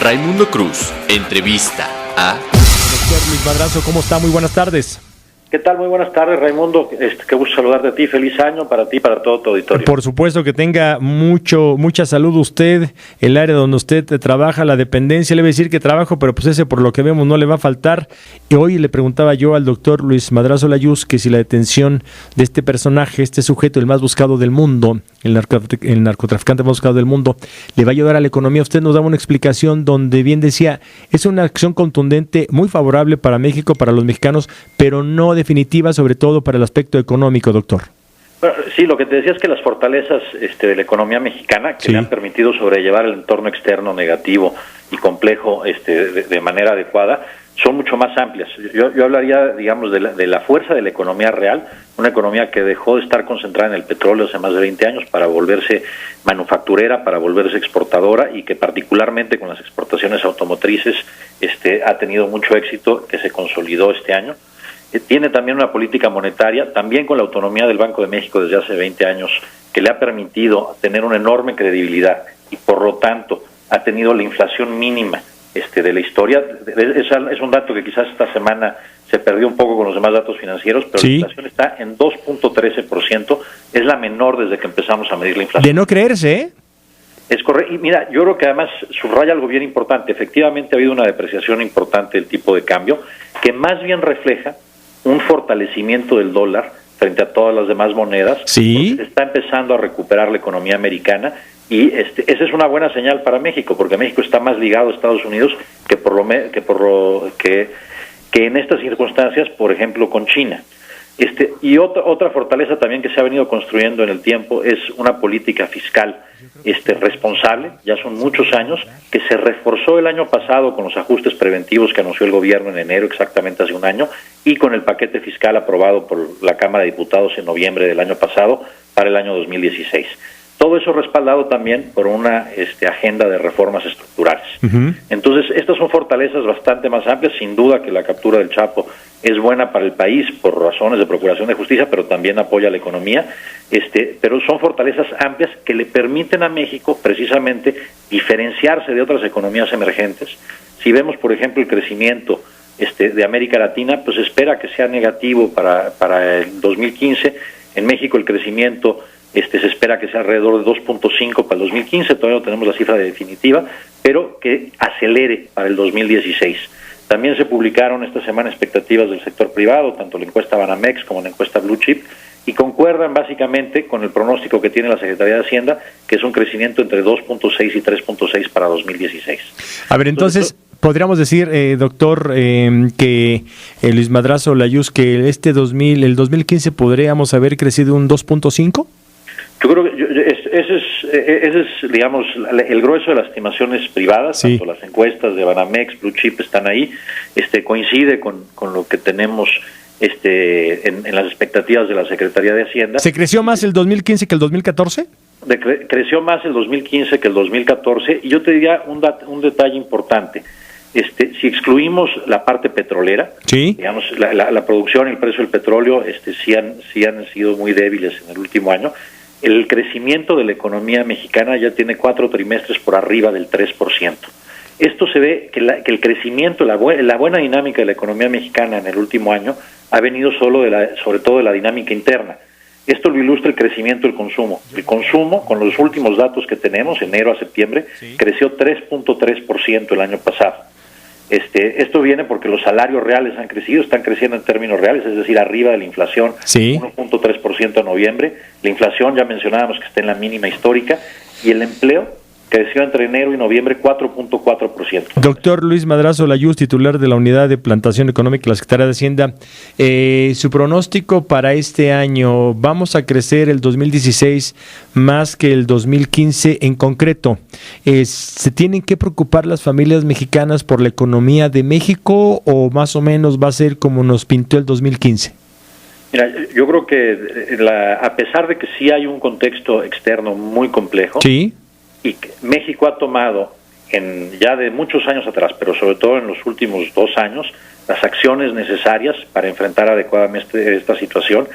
Raimundo Cruz, entrevista a... Doctor Luis Madrazo, ¿cómo está? Muy buenas tardes. ¿Qué tal? Muy buenas tardes, Raimundo. Qué gusto saludarte a ti. Feliz año para ti y para todo tu auditorio. Por supuesto, que tenga mucha salud usted, el área donde usted trabaja, la dependencia. Le voy a decir que trabajo, pero pues ese por lo que vemos no le va a faltar. Y hoy le preguntaba yo al doctor Luis Madrazo Layuz que si la detención de este personaje, este sujeto, el más buscado del mundo, el narcotraficante más buscado del mundo, le va a ayudar a la economía. Usted nos daba una explicación donde bien decía, es una acción contundente, muy favorable para México, para los mexicanos, pero no definitiva, sobre todo para el aspecto económico, doctor. Bueno, sí, lo que te decía es que las fortalezas de la economía mexicana que le han permitido sobrellevar el entorno externo negativo y complejo de manera adecuada son mucho más amplias. Yo hablaría, digamos, de la fuerza de la economía real, una economía que dejó de estar concentrada en el petróleo hace más de 20 años para volverse manufacturera, para volverse exportadora, y que particularmente con las exportaciones automotrices ha tenido mucho éxito, que se consolidó este año. Tiene también una política monetaria, también con la autonomía del Banco de México desde hace 20 años, que le ha permitido tener una enorme credibilidad y por lo tanto ha tenido la inflación mínima de la historia. Es un dato que quizás esta semana se perdió un poco con los demás datos financieros, pero la inflación está en 2.13%, es la menor desde que empezamos a medir la inflación. De no creerse, ¿eh? Es correcto, y mira, yo creo que además subraya algo bien importante. Efectivamente ha habido una depreciación importante del tipo de cambio, que más bien refleja un fortalecimiento del dólar frente a todas las demás monedas. Sí. Se está empezando a recuperar la economía americana y esa es una buena señal para México, porque México está más ligado a Estados Unidos que en estas circunstancias, por ejemplo, con China. Y otra fortaleza también que se ha venido construyendo en el tiempo es una política fiscal responsable. Ya son muchos años, que se reforzó el año pasado con los ajustes preventivos que anunció el gobierno en enero, exactamente hace un año, y con el paquete fiscal aprobado por la Cámara de Diputados en noviembre del año pasado para el año 2016. Todo eso respaldado también por una agenda de reformas estructurales. Uh-huh. Entonces, estas son fortalezas bastante más amplias. Sin duda que la captura del Chapo es buena para el país por razones de procuración de justicia, pero también apoya la economía. Pero son fortalezas amplias que le permiten a México precisamente diferenciarse de otras economías emergentes. Si vemos, por ejemplo, el crecimiento de América Latina, pues espera que sea negativo para el 2015. En México el crecimiento se espera que sea alrededor de 2.5 para el 2015, todavía no tenemos la cifra definitiva, pero que acelere para el 2016. También se publicaron esta semana expectativas del sector privado, tanto la encuesta Banamex como la encuesta Blue Chip, y concuerdan básicamente con el pronóstico que tiene la Secretaría de Hacienda, que es un crecimiento entre 2.6 y 3.6 para 2016. A ver, entonces podríamos decir, doctor, que Luis Madrazo Layuz, que el 2015 podríamos haber crecido un 2.5? Yo creo que ese es, digamos, el grueso de las estimaciones privadas, sí. Tanto las encuestas de Banamex, Blue Chip están ahí, coincide con lo que tenemos en las expectativas de la Secretaría de Hacienda. ¿Se creció más el 2015 que el 2014? Creció más el 2015 que el 2014, y yo te diría un detalle importante. Si excluimos la parte petrolera, sí. Digamos, la producción y el precio del petróleo sí han sido muy débiles en el último año. El crecimiento de la economía mexicana ya tiene 4 trimestres por arriba del 3%. Esto se ve que el crecimiento, la buena dinámica de la economía mexicana en el último año ha venido sobre todo de la dinámica interna. Esto lo ilustra el crecimiento del consumo. El consumo, con los últimos datos que tenemos, enero a septiembre, sí. Creció 3.3% el año pasado. Esto viene porque los salarios reales han crecido, están creciendo en términos reales, es decir, arriba de la inflación, sí. 1.3% en noviembre. La inflación, ya mencionábamos que está en la mínima histórica, y el empleo creció entre enero y noviembre 4.4%. Doctor Luis Madrazo Layuz, titular de la Unidad de Plantación Económica de la Secretaría de Hacienda, su pronóstico para este año, ¿vamos a crecer el 2016 más que el 2015 en concreto? ¿Se tienen que preocupar las familias mexicanas por la economía de México o más o menos va a ser como nos pintó el 2015? Mira, yo creo que a pesar de que sí hay un contexto externo muy complejo, sí. Y México ha tomado ya de muchos años atrás, pero sobre todo en los últimos 2 años, las acciones necesarias para enfrentar adecuadamente esta situación,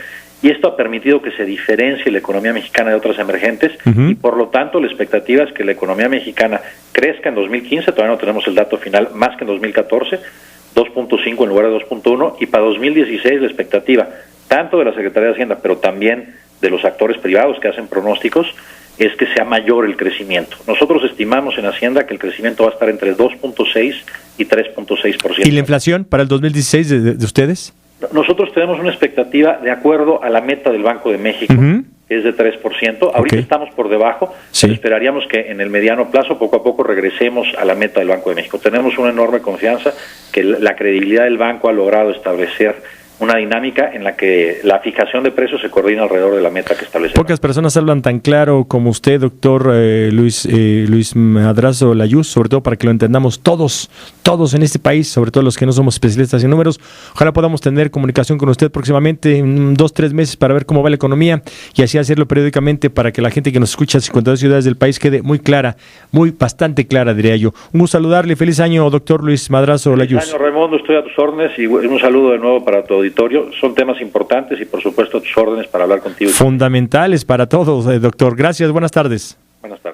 y esto ha permitido que se diferencie la economía mexicana de otras emergentes, Uh-huh. y por lo tanto la expectativa es que la economía mexicana crezca en 2015, todavía no tenemos el dato final, más que en 2014, 2.5 en lugar de 2.1, y para 2016 la expectativa, tanto de la Secretaría de Hacienda, pero también de los actores privados que hacen pronósticos, es que sea mayor el crecimiento. Nosotros estimamos en Hacienda que el crecimiento va a estar entre 2.6 y 3.6%. ¿Y la inflación para el 2016 de ustedes? Nosotros tenemos una expectativa de acuerdo a la meta del Banco de México, Uh-huh. que es de 3%. Ahorita estamos por debajo, Sí. pero esperaríamos que en el mediano plazo, poco a poco, regresemos a la meta del Banco de México. Tenemos una enorme confianza que la credibilidad del banco ha logrado establecer una dinámica en la que la fijación de precios se coordina alrededor de la meta que establece. Pocas personas hablan tan claro como usted, doctor Luis Madrazo Layuz, sobre todo para que lo entendamos todos en este país, sobre todo los que no somos especialistas en números. Ojalá podamos tener comunicación con usted próximamente, en 2-3 meses, para ver cómo va la economía y así hacerlo periódicamente para que la gente que nos escucha en 52 ciudades del país quede muy clara, bastante clara, diría yo. Un gusto saludarle. Feliz año, doctor Luis Madrazo Layuz. Feliz año, Raimundo. Estoy a tus órdenes y un saludo de nuevo para tu auditorio. Son temas importantes y, por supuesto, a tus órdenes para hablar contigo. Fundamentales para todos, doctor. Gracias. Buenas tardes. Buenas tardes.